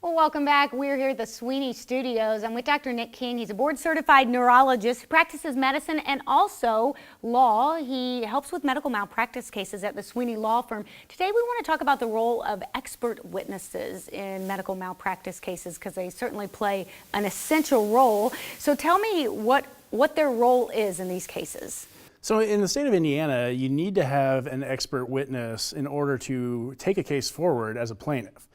Well, welcome back. We're here at the Sweeney Studios. I'm with Dr. Nich King. He's a board-certified neurologist who practices medicine and also law. He helps with medical malpractice cases at the Sweeney Law Firm. Today, we want to talk about the role of expert witnesses in medical malpractice cases because they certainly play an essential role. So tell me what their role is in these cases. So in the state of Indiana, you need to have an expert witness in order to take a case forward as a plaintiff.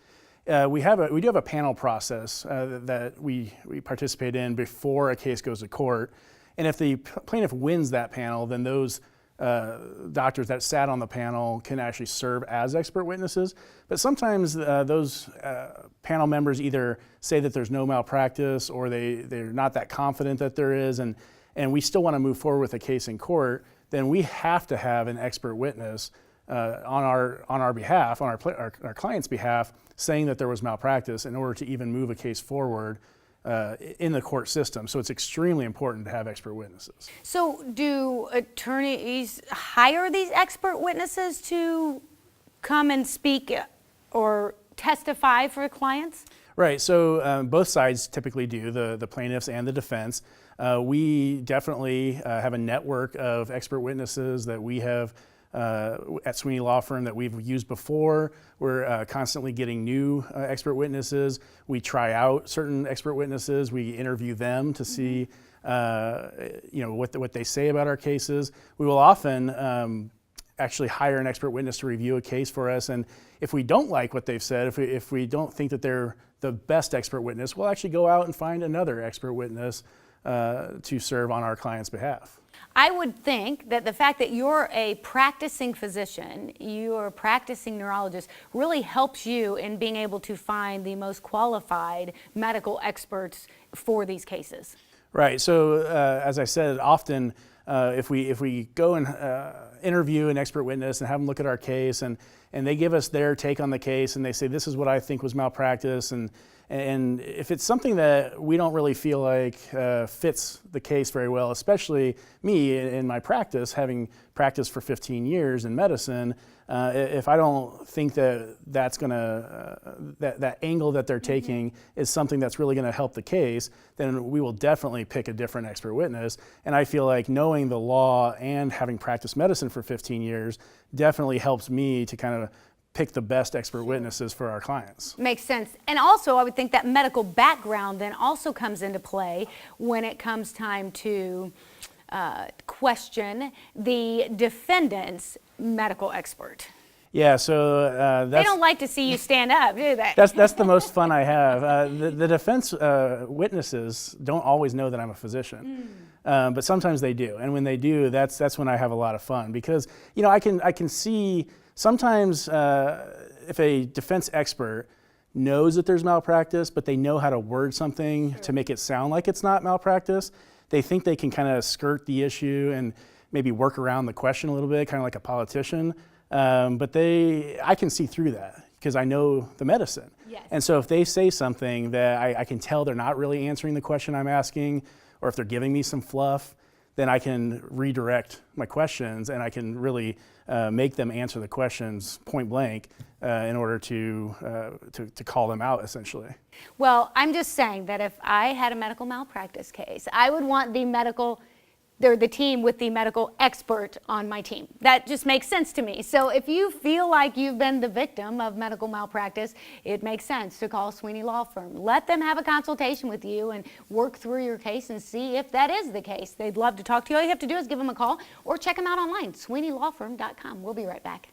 We do have a panel process that we participate in before a case goes to court. And if the plaintiff wins that panel, then those doctors that sat on the panel can actually serve as expert witnesses. But sometimes those panel members either say that there's no malpractice or they're not that confident that there is, and we still want to move forward with a case in court. Then we have to have an expert witness on our behalf, on our client's behalf, saying that there was malpractice in order to even move a case forward in the court system. So it's extremely important to have expert witnesses. So do attorneys hire these expert witnesses to come and speak or testify for clients? Right, so both sides typically do, the plaintiffs and the defense. We definitely have a network of expert witnesses that we have at Sweeney Law Firm that we've used before. We're constantly getting new expert witnesses. We try out certain expert witnesses. We interview them to see what they say about our cases. We will often actually hire an expert witness to review a case for us, and if we don't like what they've said, if we don't think that they're the best expert witness, we'll actually go out and find another expert witness to serve on our client's behalf. I would think that the fact that you're a practicing physician, you're a practicing neurologist, really helps you in being able to find the most qualified medical experts for these cases. Right, so as I said, often if we go and interview an expert witness and have them look at our case and they give us their take on the case and they say, this is what I think was malpractice, and if it's something that we don't really feel like fits the case very well, especially me in my practice, having practiced for 15 years in medicine, if I don't think that that angle that they're taking is something that's really going to help the case, then we will definitely pick a different expert witness. And I feel like knowing the law and having practiced medicine for 15 years definitely helps me to kind of pick the best expert witnesses for our clients. Makes sense. And also, I would think that medical background then also comes into play when it comes time to question the defendant's medical expert. Yeah, so they don't like to see you stand up, do they? That's the most fun I have. The defense witnesses don't always know that I'm a physician, but sometimes they do. And when they do, that's when I have a lot of fun, because I can see sometimes if a defense expert knows that there's malpractice, but they know how to word something to make it sound like it's not malpractice, they think they can kind of skirt the issue and maybe work around the question a little bit, kind of like a politician. But I can see through that because I know the medicine. Yes. And so if they say something that I can tell they're not really answering the question I'm asking, or if they're giving me some fluff, then I can redirect my questions and I can really make them answer the questions point blank in order to call them out, essentially. Well, I'm just saying that if I had a medical malpractice case, I would want the team with the medical expert on my team. That just makes sense to me. So if you feel like you've been the victim of medical malpractice, it makes sense to call Sweeney Law Firm. Let them have a consultation with you and work through your case and see if that is the case. They'd love to talk to you. All you have to do is give them a call or check them out online, SweeneyLawFirm.com. We'll be right back.